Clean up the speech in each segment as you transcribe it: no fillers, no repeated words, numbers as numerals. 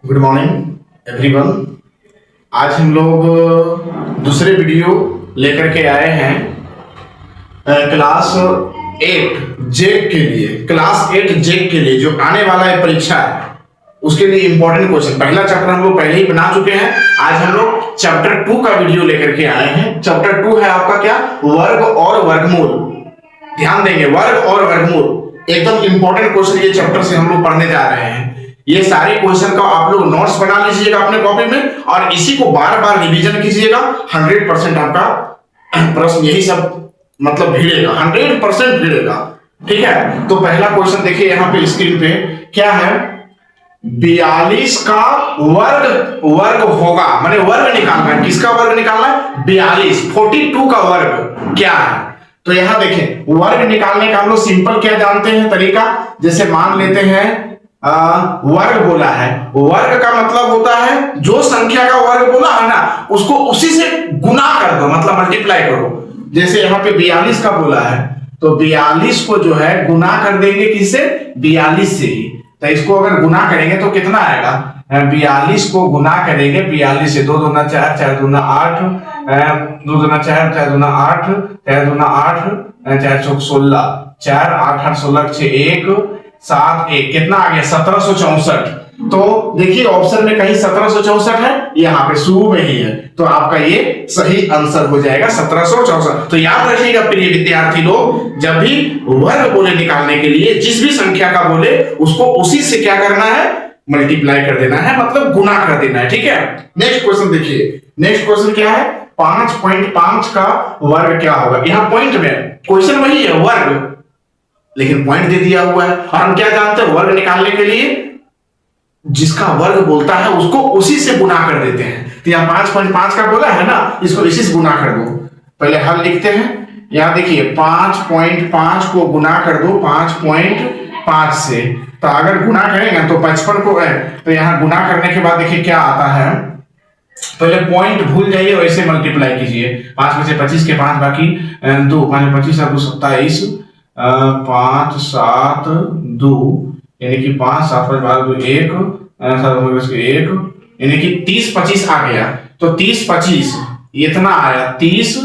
Good morning everyone. आज हम लोग दूसरे वीडियो लेकर के आए हैं क्लास 8 जेक के लिए। क्लास 8 जेक के लिए जो आने वाला है परीक्षा है उसके लिए इंपॉर्टेंट क्वेश्चन। पहला चैप्टर हम लोग पहले ही बना चुके हैं। आज हम लोग चैप्टर 2 का वीडियो लेकर के आए हैं। चैप्टर 2 है आपका क्या, वर्ग और वर्गमूल। ध्यान देंगे, वर्ग और वर्गमूल एकदम इंपॉर्टेंट क्वेश्चन ये चैप्टर से हम लोग पढ़ने जा रहे हैं। ये सारे क्वेश्चन का आप लोग नोट्स बना लीजिएगा अपने कॉपी में और इसी को बार बार रिवीजन कीजिएगा। 100% आपका प्रश्न यही सब मतलब भिड़ेगा, 100% भिड़ेगा। ठीक है, तो पहला क्वेश्चन देखिए यहाँ पे स्क्रीन पे क्या है। 42 का वर्ग होगा, माने वर्ग निकालना है। किसका वर्ग निकालना है? 42। 42 का वर्ग क्या है? तो यहां देखें, वर्ग निकालने का हम लोग सिंपल क्या जानते हैं तरीका। जैसे मान लेते हैं वर्ग बोला है, वर्ग का मतलब होता है जो संख्या का वर्ग बोला है ना उसको उसी से गुना कर दो, मतलब मल्टीप्लाई करो। जैसे यहाँ पे 42 का बोला है तो 42 को जो है गुना कर देंगे किससे? 42 से ही। तो इसको अगर गुना करेंगे तो कितना आएगा? 42 को गुना करेंगे 42 से। 2 दूना 4, 4 दूना 8, 2 दूना 4, 4 दूना 8, 4 दूना 8, 4 चौक 16, 4 8 8 16 6 1 7 1, कितना आ गया? 1764। तो देखिए ऑप्शन में कहीं 1764 है, यहाँ पे शुरू में ही है, तो आपका ये सही आंसर हो जाएगा 1764। तो याद रखिएगा प्रिय विद्यार्थी लोग, जब भी वर्ग बोले निकालने के लिए जिस भी संख्या का बोले उसको उसी से क्या करना है? मल्टीप्लाई कर देना है, मतलब गुना कर देना है। ठीक है, नेक्स्ट क्वेश्चन देखिए। नेक्स्ट क्वेश्चन क्या है? 5.5 का वर्ग क्या होगा? यहाँ पॉइंट में क्वेश्चन वही है वर्ग, लेकिन पॉइंट दे दिया हुआ है। और हम क्या जानते हैं, वर्ग निकालने के लिए जिसका वर्ग बोलता है उसको उसी से गुना कर देते हैं। तो यहाँ 5.5 का बोला है ना, इसको इसी से गुना कर दो। पहले हल लिखते हैं। यहाँ देखिए 5.5 को गुना कर दो 5.5 से। तो अगर गुना करेंगे तो 55 को है, तो यहाँ गुना करने के बाद देखिए क्या आता है। पहले पॉइंट भूल जाइए, वैसे मल्टीप्लाई कीजिए। 5 में से 25 के 5 बाकी 2, 5 में 25 2 27, 5 7 2 यानी कि 5 7 5 12 2 1 7 1 यानी कि 30 25 आ गया। तो 30 25 इतना आया, 30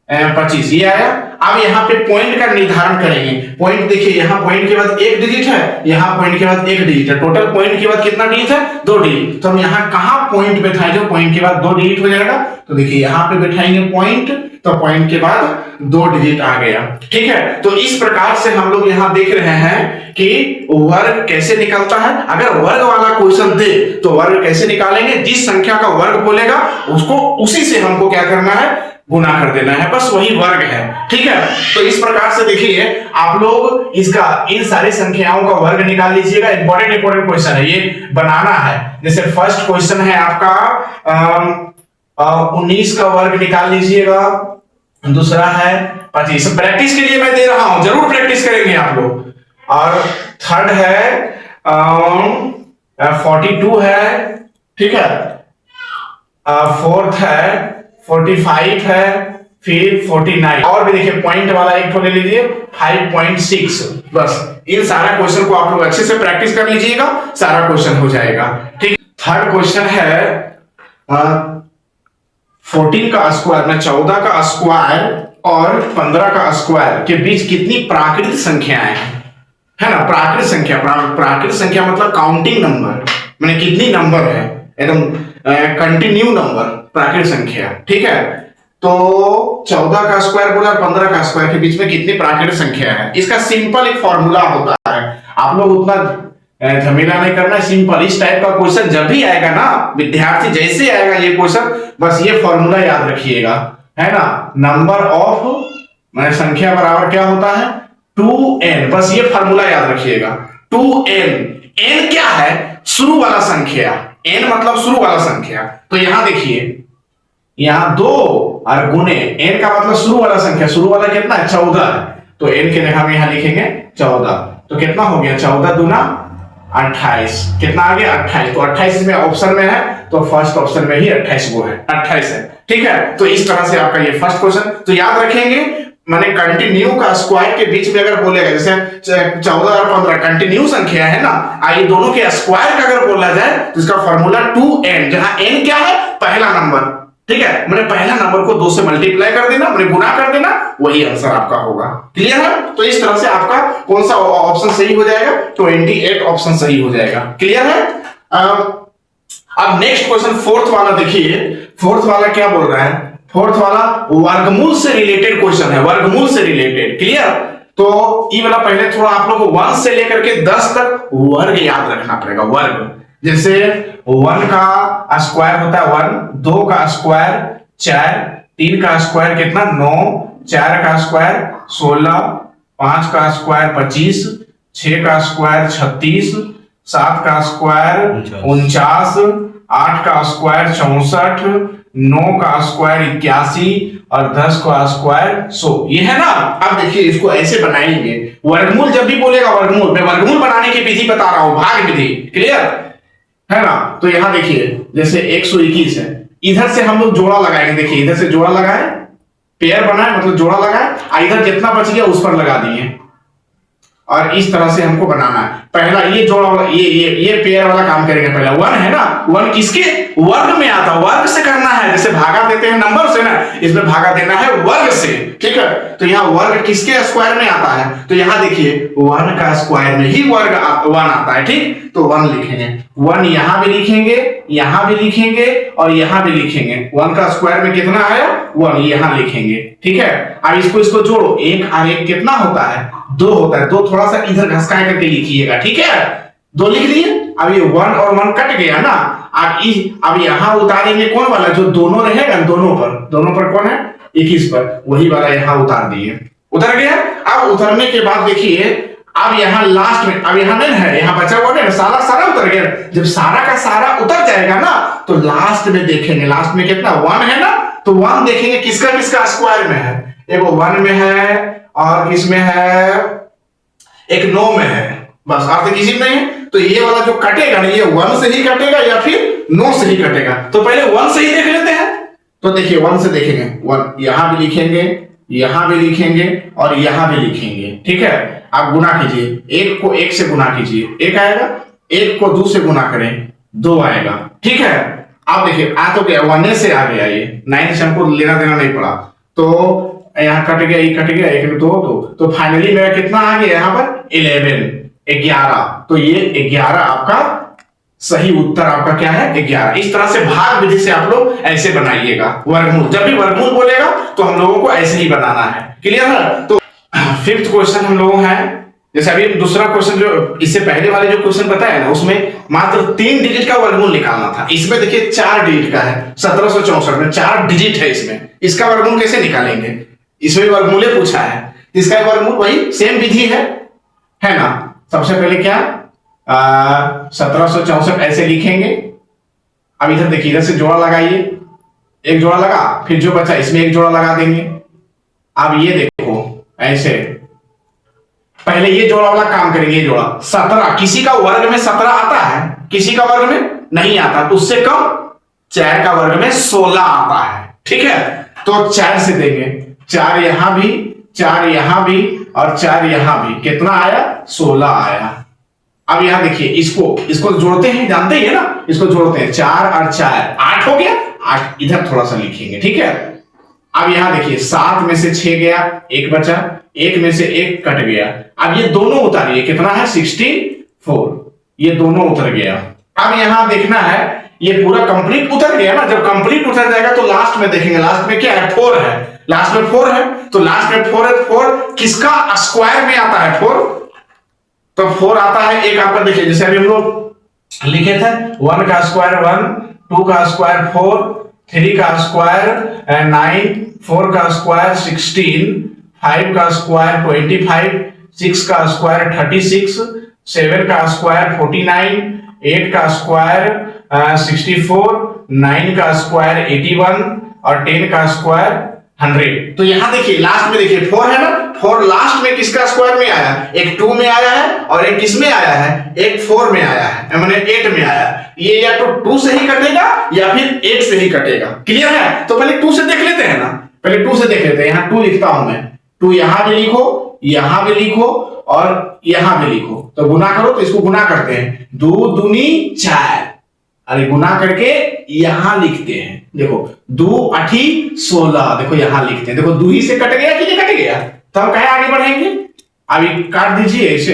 25 ये आया। अब यहाँ पे पॉइंट का निर्धारण करेंगे। पॉइंट देखिए, यहाँ पॉइंट के बाद एक डिजिट है, यहाँ पॉइंट के बाद एक डिजिट है। टोटल पॉइंट के बाद कितना डिजिट है? 2 डिजिट। तो हम यहाँ कहाँ पॉइंट बैठाएंगे? पॉइंट के बाद 2 डिजिट हो जाएगा। तो देखिए यहाँ पे बैठाएंगे पॉइंट, तो पॉइंट के बाद 2 डिजिट आ गया। ठीक है, तो इस प्रकार से हम लोग यहाँ देख रहे हैं कि वर्ग कैसे निकलता है। अगर वर्ग वाला क्वेश्चन दे तो वर्ग कैसे निकालेंगे? जिस संख्या का वर्ग बोलेगा उसको उसी से हमको क्या करना है? गुना कर देना है, बस वही वर्ग है। ठीक है, तो इस प्रकार से देखिए आप लोग इसका इन सारी संख्याओं का वर्ग निकाल लीजिएगा। इंपॉर्टेंट क्वेश्चन है, ये बनाना है। जैसे फर्स्ट क्वेश्चन है आपका 19 का वर्ग निकाल लीजिएगा। दूसरा है 25। प्रैक्टिस के लिए मैं दे रहा हूं, जरूर प्रैक्टिस करेंगे आप लोग। और थर्ड है 42 है। ठीक है, फोर्थ है 45 है, फिर 49। और भी देखिए पॉइंट वाला एक ले लीजिए 5.6। बस इन सारा क्वेश्चन को आप लोग अच्छे से प्रैक्टिस कर लीजिएगा, सारा क्वेश्चन हो जाएगा। ठीक, थर्ड क्वेश्चन है 14 का स्क्वायर में 14 का स्क्वायर और 15 का स्क्वायर के बीच कितनी प्राकृत संख्याएं हैं? है ना, प्राकृत संख्या। प्राकृत संख्या मतलब काउंटिंग नंबर, माने कितनी नंबर है, एकदम कंटिन्यू नंबर, प्राकृत संख्या। ठीक है, तो 14 का स्क्वायर बोला 15 का स्क्वायर के बीच में कितनी प्राकृत संख्या है? इसका सिंपल एक फॉर्मूला होता है, आप लोग उतना झमेला नहीं करना। सिंपल इस टाइप का क्वेश्चन जब भी आएगा ना, विद्यार्थी जैसे आएगा ये क्वेश्चन, बस ये फॉर्मूला याद रखिएगा, है ना। नंबर ऑफ माने संख्या बराबर क्या होता है? 2n। बस ये फॉर्मूला याद रखिएगा, 2n। n क्या है? शुरू वाला संख्या। n मतलब शुरू वाला संख्या। तो यहां देखिए, यहां 2 और गुने n का मतलब शुरू वाला संख्या। शुरू वाला कितना है? 14 है। तो n के जगह हम यहां लिखेंगे 14। तो कितना हो गया? 14 दूना 28। कितना आ गया? 28। तो 28 में ऑप्शन में है, तो फर्स्ट ऑप्शन में ही 28 वो है, 28 है। ठीक है, तो इस तरह से आपका ये फर्स्ट क्वेश्चन। तो याद रखेंगे माने कंटिन्यू का स्क्वायर के बीच में अगर बोलेगा, जैसे 14 और 15 कंटिन्यू संख्या है ना, ये दोनों के स्क्वायर का अगर बोला जाए तो इसका फॉर्मूला 2n, जहां n क्या है, पहला नंबर, ठीक है, मैंने पहला नंबर को 2 से मल्टीप्लाई कर देना, मैंने गुना कर देना, वही आंसर आपका होगा। क्लियर है? तो इस तरह से आपका कौन सा ऑप्शन सही हो जाएगा, 28 ऑप्शन सही हो जाएगा। क्लियर है? अब नेक्स्ट क्वेश्चन फोर्थ वाला देखिए, फोर्थ वाला क्या बोल रहा है, फोर्थ वाला वर्गमूल से रिलेटेड क्वेश्चन है, वर्गमूल से रिलेटेड। क्लियर? तो ये वाला पहले थोड़ा आप लोग को 1 से लेकर के 10 तक वर्ग याद रखना पड़ेगा। वर्ग जैसे 1 का स्क्वायर होता है 1, 2 का स्क्वायर 4, 3 का स्क्वायर कितना 9, 4 का स्क्वायर 16, 5 का स्क्वायर 25, 6 का स्क्वायर 36, 7 का स्क्वायर 49, 8 का स्क्वायर 64, 9 का स्क्वायर 81 और 10 का स्क्वायर 100। ये है ना। अब देखिए इसको ऐसे बनाएंगे, वर्गमूल जब भी बोलेगा वर्गमूल, मैं वर्गमूल बनाने की विधि बता रहा हूं, भाग विधि। क्लियर है ना? तो यहां देखिए जैसे 121 है, इधर से हम लोग जोड़ा लगाएंगे। देखिए इधर से जोड़ा लगाए, पेयर बनाए मतलब जोड़ा लगाए, इधर जितना बच गया उस पर लगा दिए, और इस तरह से हमको बनाना है। पहला ये जोड़ा वाला, ये पेयर वाला काम करेंगे। पहला 1 है ना, 1 किसके वर्ग में आता है, वर्ग से करना है। जैसे भागा देते हैं नंबर से ना, इसमें भागा देना है वर्ग से। ठीक है, तो यहाँ वर्ग किसके स्क्वायर में आता है, तो यहाँ देखिए 1 का स्क्वायर में ही वर्ग 1 आता है। ठीक, तो 1 लिखेंगे, 1 यहां भी लिखेंगे, यहां भी लिखेंगे और यहां भी लिखेंगे। 1 का स्क्वायर में कितना आया 1, यहां लिखेंगे। ठीक है, अब इसको जोड़ो, 1 और 1 कितना होता है 2 होता है। 2 थोड़ा सा इधर घसका करके लिखिएगा। ठीक है, 2 लिख लिए। अब ये 1 और 1 कट गया ना, अब यहां उतारेंगे कौन वाला, जो दोनों रहेगा दोनों पर कौन है 21 पर, वही वाला यहां उतार दिए, उतर गया। अब उतरने के बाद देखिए अब यहां लास्ट में, अब यहां नहीं है, यहां बचा हुआ नहीं, सारा उतर गया। जब सारा का सारा उतर जाएगा ना, तो लास्ट में देखेंगे, लास्ट में कितना 1 है ना, तो 1 देखेंगे किसका स्क्वायर में है। एक 1 में है और किसमें है, एक 9 में है, बस और तो किसी में नहीं है। तो ये वाला जो कटेगा ना, ये 1 से ही कटेगा या फिर 9 से ही कटेगा। तो पहले 1 से ही देख लेते हैं। तो देखिए 1 से देखेंगे, 1 यहां भी लिखेंगे, यहां भी लिखेंगे और यहां भी लिखेंगे। ठीक है, आप गुना कीजिए, 1 को 1 से गुना कीजिए, 1 आएगा, 1 को 2 से गुना करें 2 आएगा। ठीक है, आप देखिए आ तो गया, 1 से आ गया, ये 9 से हमको लेना देना नहीं पड़ा। तो यहाँ कट गया, ये कट गया, 1 2 तो फाइनली मेरा कितना आ गया यहाँ पर 11। तो ये 11 आपका सही उत्तर आपका क्या है 11। इस तरह से भाग विधि से आप लोग ऐसे बनाइएगा वर्गमूल। जब भी वर्गमूल बोलेगा तो हम लोगों को ऐसे ही बनाना है। क्लियर है? तो 5th क्वेश्चन हम लोगों है, जैसे अभी दूसरा क्वेश्चन जो इससे पहले वाले जो क्वेश्चन बताया ना, उसमें मात्र 3 डिजिट का वर्गमूल निकालना था। इसमें देखिए 4 डिजिट का है, 1764 में 4 डिजिट है इसमें। इसका वर्गमूल कैसे निकालेंगे, इसमें वर्गमूल पूछा है, इसका वर्गमूल वही सेम विधि है ना। सबसे पहले क्या 1764 ऐसे लिखेंगे। अब इधर देखिए, इधर से जोड़ा लगाइए, एक जोड़ा लगा, फिर जो बचा इसमें एक जोड़ा लगा देंगे। अब ये देखो ऐसे, पहले ये जोड़ा वाला काम करेंगे, ये जोड़ा 17, किसी का वर्ग में 17 आता है, किसी का वर्ग में नहीं आता, तो उससे कम 4 का वर्ग में 16 आता है। ठीक है, तो 4 से देंगे, 4 यहां भी, 4 यहां भी और 4 यहां भी, कितना आया 16 आया। अब यहां देखिए, इसको जोड़ते हैं, जानते ही है ना, इसको जोड़ते हैं, 4 और 4 8 हो गया, 8 इधर थोड़ा सा लिखेंगे। ठीक है, अब यहां देखिए 7 में से 6 गया, 1 बचा, 1 में से 1 कट गया। अब ये दोनों उतारिए, कितना है 64, ये दोनों उतर गया। अब यहां देखना है ये पूरा कंप्लीट उतर गया ना, जब कंप्लीट उतर जाएगा तो लास्ट में देखेंगे, लास्ट में क्या है 4 है, लास्ट में 4 है, तो लास्ट में 4 है, 4 किसका स्क्वायर में आता है 4, तो 4 आता है एक आपका। देखिए जैसे अभी हम लोग लिखे थे 1 का स्क्वायर 1, 2 का स्क्वायर 4, 3 का स्क्वायर 9, 4 का स्क्वायर 16, 5 का स्क्वायर 25, 6 का स्क्वायर 36, 7 का स्क्वायर 49, 8 का स्क्वायर 64, 9 का स्क्वायर 81 और 10 का स्क्वायर 100। तो यहां देखिए लास्ट में देखिए 4 है ना, 4 लास्ट में किसका स्क्वायर में आया, एक 2 में आया है और एक किस में आया है, एक 4 में आया है, मैंने 8 में आया है। ये या तो 2 से ही कटेगा या फिर 8 से ही कटेगा। क्लियर है? तो पहले 2 से देख लेते हैं ना, पहले 2 से देख लेते हैं। यहां 2 लिखता हूं मैं, 2 यहां भी लिखो, यहां भी लिखो और यहां भी लिखो। तो गुना करो तो इसको गुना करते हैं, 2 दूनी 4, अरे गुना करके यहां लिखते हैं। देखो 2 8 16, देखो यहां लिखते हैं। देखो 2 ही से कट गया कि नहीं कट गया, तब कहे आगे बढ़ेंगे। अभी काट दीजिए ऐसे।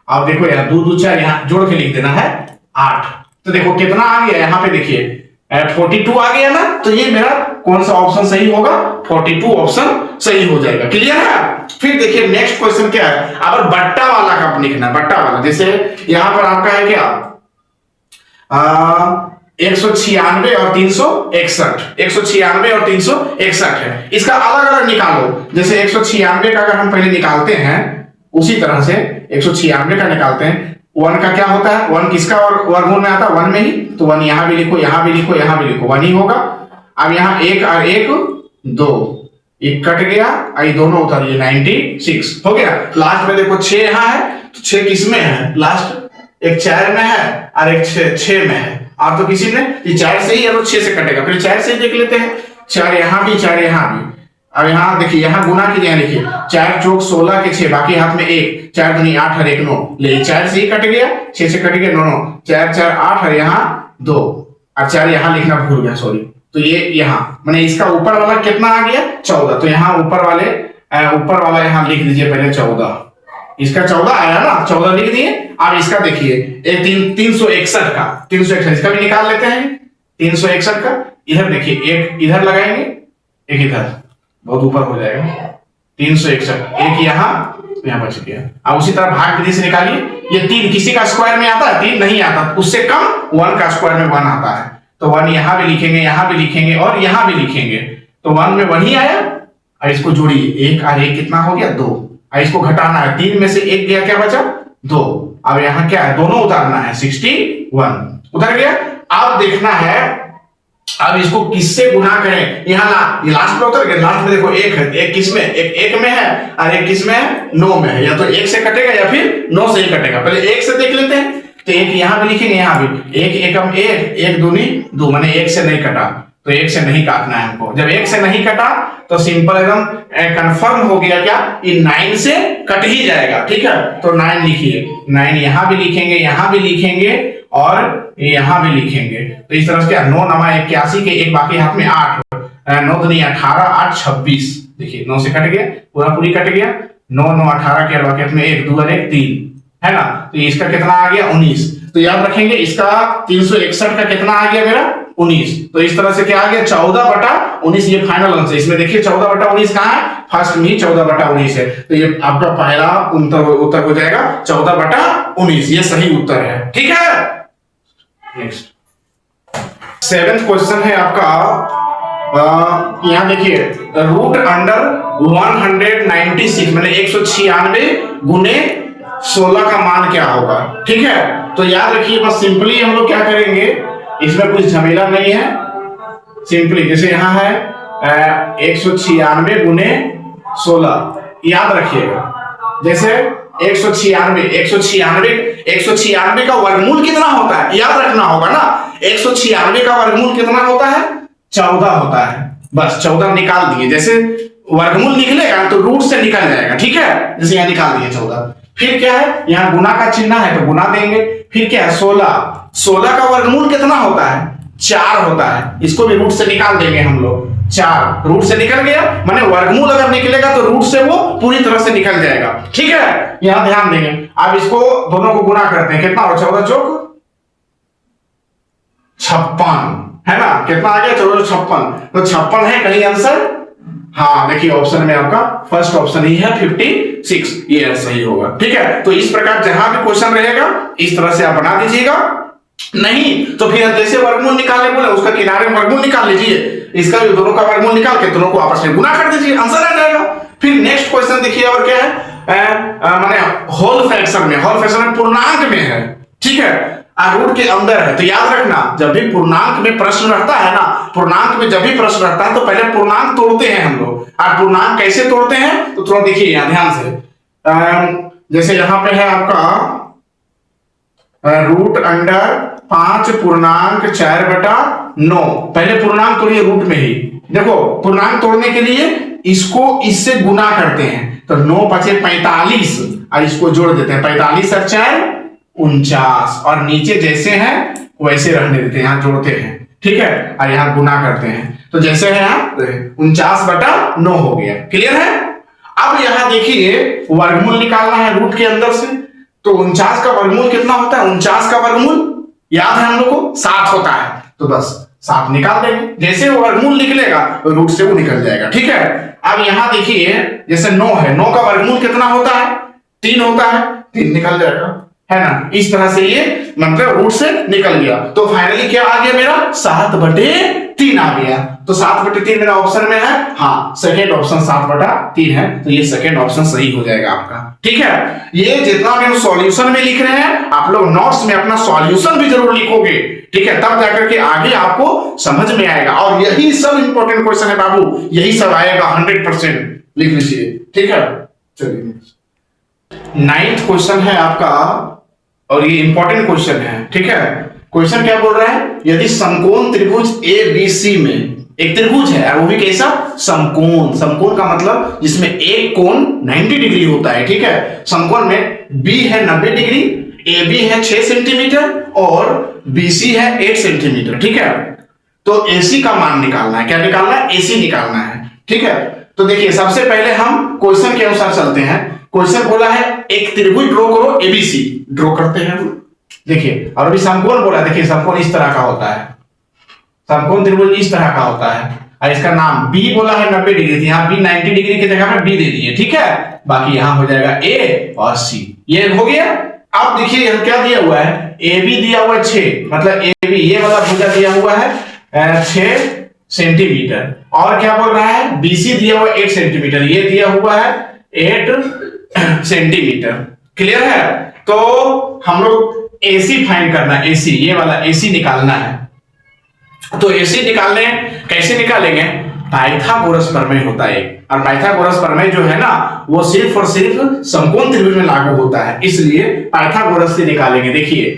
अब देखो यार 2 2 4 यहां जोड़ के लिख देना है 8। तो देखो कितना आ गया, यहां पे देखिए 42 आ गया ना। तो ये मेरा कौन सा ऑप्शन सही होगा, 42 ऑप्शन सही हो जाएगा। क्लियर है। फिर देखिए नेक्स्ट क्वेश्चन क्या है, अब बट्टा वाला का लिखना है, बट्टा वाला। जैसे यहां पर आपका है क्या 196 और 361, 196 और 361 है। इसका अलग अलग निकालो। जैसे 196 का अगर हम पहले निकालते हैं उसी तरह से 196 का निकालते हैं। 1 का क्या होता है, 1 किसका और वर्गमूल में आता है, 1 में ही। तो 1 यहां भी लिखो, यहां भी लिखो, यहां भी लिखो, 1 ही होगा। अब यहां 1 और 1 2, एक कट गया, ये दोनों उतारिए, 96 हो गया। लास्ट में देखो 6 यहां है, तो 6 किस में है, लास्ट एक 4 में है और एक 6 में है। आप तो किसी में ये 4 से ही है तो 6 से कटेगा, फिर 4 से ही देख लेते हैं। 4 यहां भी, 4 यहां भी। अब यहां देखिए, यहां गुना कीजिए, लिखिए 4 चौक 16 के 6, बाकी हाथ में 1, 4 दूनी 8 और 1 9, ले 4 से ही कट गया, 6 से कट गया, 9 4 4 8 और यहां 2 और 4 यहां लिखना भूल गया, सॉरी। तो ये यहां मैंने इसका ऊपर वाला कितना आ गया 14। तो यहां ऊपर वाला यहां लिख दीजिए पहले 14, इसका 14 आया ना, 14 लिख दिए। अब इसका देखिए 361 का, 361 इसका भी निकाल लेते हैं। 361 का इधर देखिए, एक इधर लगाएंगे, एक इधर, बहुत ऊपर हो जाएगा। 361 एक यहां बच गया। अब उसी तरह भाग विधि से निकालिए। ये 3 किसी का स्क्वायर में आता है, 3 नहीं आता, उससे कम 1 का स्क्वायर में 1 आता है। तो 1 यहां भी लिखेंगे, यहां भी लिखेंगे और यहां भी लिखेंगे। तो 1 में 1 ही आया। और इसको जोड़िए, 1 और 1 कितना हो गया 2। और इसको घटाना है, 3 में से 1 गया, क्या बचा 2। अब यहां क्या है, दोनों उतारना है, 61 उतर गया। अब देखना है, अब इसको किससे गुना करें, यहां ये लास्ट में उतर गया। लास्ट में देखो 1 है, 1 किस में, 1 में है और 1 किस में है, 9 में है। या तो 1 से कटेगा या फिर 9 से ही कटेगा। पहले 1 से देख लेते हैं। तो 1 यहां भी लिखेंगे, यहां भी 1 एकम 1, 1 दूनी 2, माने 1 से नहीं कटा, तो 1 से नहीं काटना है हमको। जब 1 से नहीं कटा तो सिंपल एकदम कंफर्म हो गया क्या, ये 9 से कट ही जाएगा। ठीक है, तो 9 लिखिए, 9 यहां भी लिखेंगे, यहां भी लिखेंगे और यहां भी लिखेंगे। तो इस तरह से 9 9 81 के, एक बाकी हाथ में 8, 9 दूनी 18, 8 26, देखिए 9 से कट गया, पूरा पूरी कट गया। 9 9 18 के बाकी हाथ में 1 2 और 1 3 है ना। तो इसका कितना आ गया 19। तो याद रखेंगे इसका 361 का कितना आ गया मेरा 19। तो इस तरह से क्या आ गया 14/19, ये फाइनल आंसर। इसमें देखिए 14/19 कहां है, फर्स्ट में 14/19 है। तो ये आपका पहला उत्तर हो जाएगा 14/19, ये सही उत्तर है। ठीक है, नेक्स्ट 7th क्वेश्चन है आपका। यहां देखिए रूट अंडर 196 मैंने 196 गुने 16 का मान क्या होगा। ठीक है, तो याद रखिए बस सिंपली हम लोग क्या करेंगे, इसमें कुछ झमेला नहीं है। सिंपली जैसे यहां है 196 गुने 16, याद रखिएगा। जैसे 196 का वर्गमूल कितना होता है, याद रखना होगा ना। 196 का वर्गमूल कितना होता है 14 होता है। बस 14 निकाल दिए, जैसे वर्गमूल निकलेगा तो रूट से निकल जाएगा। ठीक है, जैसे यहां निकाल दिए 14। फिर क्या है, यहां गुना का चिन्ह है तो गुना देंगे। फिर क्या है 16 का वर्गमूल कितना होता है 4 होता है। इसको भी रूट से निकाल देंगे हम लोग। 4 रूट से निकल गया, माने वर्गमूल अगर निकलेगा तो रूट से वो पूरी तरह से निकल जाएगा। ठीक है, यहां ध्यान देंगे। अब इसको दोनों को गुना करते हैं, कितना हो 14 चौक 56 है ना। कितना आ गया 14 56, तो 56 है कहीं आंसर। हाँ देखिए ऑप्शन में आपका फर्स्ट ऑप्शन ही है 56, ये सही होगा। ठीक है, तो इस प्रकार जहां भी क्वेश्चन रहेगा इस तरह से आप बना दीजिएगा। नहीं तो फिर जैसे वर्गमूल निकालने बोले उसका किनारे में वर्गमूल निकाल लीजिए, इसका भी दोनों का वर्गमूल निकाल के दोनों को आपस में गुना कर दीजिए, आंसर आ जाएगा। फिर नेक्स्ट क्वेश्चन देखिए और क्या है, माने होल फ्रैक्शन में पूर्णांक में है। ठीक है, रूट के अंदर है। तो याद रखना जब भी पूर्णांक में प्रश्न रहता है ना, पूर्णांक में जब भी प्रश्न रहता है तो पहले पूर्णांक तोड़ते हैं हम लोग। और पूर्णांक कैसे तोड़ते हैं तो थोड़ा देखिए यहां ध्यान से। जैसे यहां पे है आपका रूट अंडर 5 पूर्णांक 4/9। पहले पूर्णांक तोड़िए रूट में ही। देखो पूर्णांक तोड़ने के लिए इसको इससे गुना करते हैं तो 9 पचे 45 और इसको जोड़ देते हैं 45 और 4 49 और नीचे जैसे हैं वैसे रहने देते हैं, यहां जोड़ते हैं, ठीक है, और यहां गुना करते हैं तो जैसे है यहां 49/9 हो गया। क्लियर है? अब यहां देखिए वर्गमूल निकालना है रूट के अंदर से, तो 49 का वर्गमूल कितना होता है? 49 का वर्गमूल याद है हम लोग को 7 होता है, तो बस 7 निकाल देंगे, जैसे वो वर्गमूल निकलेगा रूट से वो निकल जाएगा। ठीक है, अब यहां देखिए जैसे 9 है, 9 का वर्गमूल कितना होता है? 3 होता है, 3 निकल जाएगा, है ना। इस तरह से ये मतलब रूट से निकल गया, तो फाइनली क्या आ गया मेरा? 7/3 आ गया। तो 7/3 मेरा ऑप्शन में है, हाँ सेकेंड ऑप्शन 7/3 है, तो ये सेकेंड ऑप्शन सही हो जाएगा आपका। ठीक है, ये जितना भी हम सॉल्यूशन में लिख रहे हैं आप लोग नोट्स में अपना सॉल्यूशन भी जरूर लिखोगे, ठीक है, तब जाकर के आगे आपको समझ में आएगा। और यही सब इंपॉर्टेंट क्वेश्चन है बाबू, यही सब आएगा 100%, लिख लीजिए। ठीक है, चलिए 9th क्वेश्चन है आपका और ये इंपॉर्टेंट क्वेश्चन है। ठीक है, क्वेश्चन क्या बोल रहा है? यदि समकोण त्रिभुज ABC में एक त्रिभुज है, वो भी कैसा? समकोण। समकोण का मतलब जिसमें एक कोण 90 डिग्री होता है। ठीक है, समकोण में B है 90 डिग्री, AB है 6 सेंटीमीटर और BC है 8 सेंटीमीटर। ठीक है, तो AC का मान निकालना है। क्या निकालना है? AC निकालना है। ठीक है, तो देखिए सबसे पहले हम क्वेश्चन के अनुसार चलते हैं। क्वेश्चन बोला है एक त्रिभुज ड्रॉ करो ABC, ड्रॉ करते हैं देखिए, और अभी समकोण बोला, देखिए समकोण इस तरह का होता है, समकोण त्रिभुज इस तरह का होता है, और इसका नाम B बोला है 90 डिग्री, यहाँ B 90 डिग्री की जगह में B दे दिए। ठीक है, बाकी यहां हो जाएगा A और C, ये हो गया। अब देखिए यहां क्या दिया हुआ है? AB दिया हुआ है 6, मतलब AB ये वाला भुजा दिया हुआ है 6 सेंटीमीटर, और क्या बोल रहा है? BC दिया हुआ 8 सेंटीमीटर, ये दिया हुआ है 8 सेंटीमीटर। क्लियर है? तो हम लोग AC फाइंड करना है, AC ये वाला AC निकालना है। तो AC निकालने कैसे निकालेंगे? पाइथागोरस प्रमेय होता है, और पाइथागोरस प्रमेय जो है ना वो सिर्फ और सिर्फ समकोण त्रिभुज में लागू होता है, इसलिए पाइथागोरस से निकालेंगे। देखिए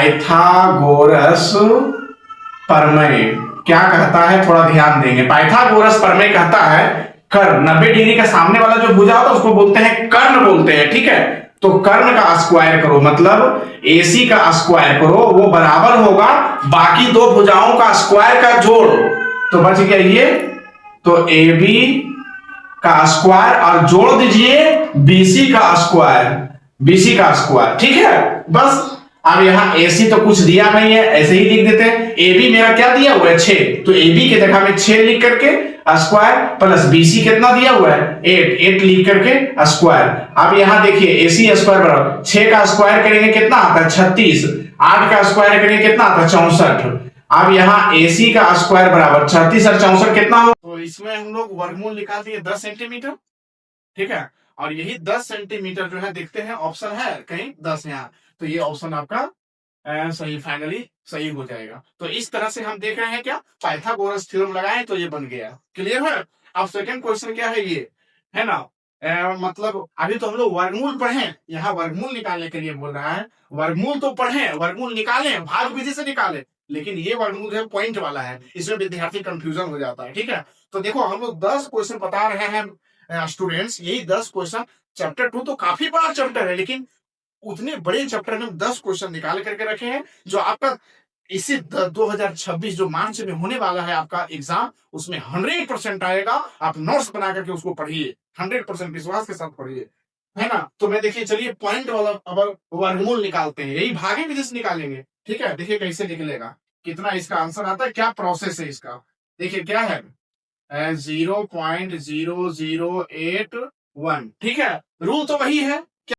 पाइथागोरस प्रमेय क्या कहता है, थोड़ा ध्यान देंगे। पाइथागोरस प्रमेय कहता है कर्ण 90 डिग्री का सामने वाला जो भुजा होता है उसको बोलते हैं कर्ण बोलते हैं। ठीक है, तो कर्ण का स्क्वायर करो, मतलब AC का स्क्वायर करो, वो बराबर होगा बाकी दो भुजाओं का स्क्वायर का जोड़, तो बच गया ये, तो AB का स्क्वायर और जोड़ दीजिए BC का स्क्वायर, BC का स्क्वायर। ठीक है, बस। अब यहाँ AC तो कुछ दिया नहीं है, ऐसे ही लिख देते हैं। AB मेरा क्या दिया हुआ है? 6, तो AB की जगह में 6 लिख करके स्क्वायर प्लस BC कितना दिया हुआ है? 8 लिख करके स्क्वायर। अब यहाँ देखिए AC स्क्वायर बराबर 6 का स्क्वायर करेंगे कितना आता है? 36, 8 का स्क्वायर करेंगे कितना आता है? 64। अब यहाँ AC का स्क्वायर बराबर 36 और 64 कितना हो? तो इसमें हम लोग वर्गमूल निकाल दिए 10 सेंटीमीटर। ठीक है, और यही 10 सेंटीमीटर जो है देखते हैं ऑप्शन है कहीं 10 यहाँ, तो ये ऑप्शन आपका सही, फाइनली सही हो जाएगा। तो इस तरह से हम देख रहे हैं क्या पाइथागोरस थ्योरम लगाएं तो ये बन गया। क्लियर है? अब सेकंड क्वेश्चन क्या है, ये है ना, मतलब अभी तो हम लोग वर्गमूल पढ़े, यहाँ वर्गमूल निकालने के लिए बोल रहा है। वर्गमूल तो पढ़े, वर्गमूल निकाले, भाग विधि से निकाले, लेकिन ये वर्गमूल जो है पॉइंट वाला है, इसमें विद्यार्थी कंफ्यूजन हो जाता है। ठीक है, तो देखो हम लोग 10 क्वेश्चन बता रहे हैं स्टूडेंट्स, यही 10 क्वेश्चन। चैप्टर 2 तो काफी बड़ा चैप्टर है, लेकिन उतने बड़े चैप्टर में 10 क्वेश्चन निकाल करके रखे हैं, जो आपका इसी 2026 जो मार्च में होने वाला है आपका एग्जाम, उसमें 100% आएगा। आप नोट्स बना करके उसको पढ़िए, 100% विश्वास के साथ पढ़िए, है ना। तो मैं देखिए चलिए पॉइंट वाला अब वर्गमूल निकालते हैं, यही भागे विधि से निकालेंगे। ठीक है, देखिए कैसे निकलेगा, कितना इसका आंसर आता है, क्या प्रोसेस है इसका। देखिए क्या है 0.0081। ठीक है, रूल तो वही है,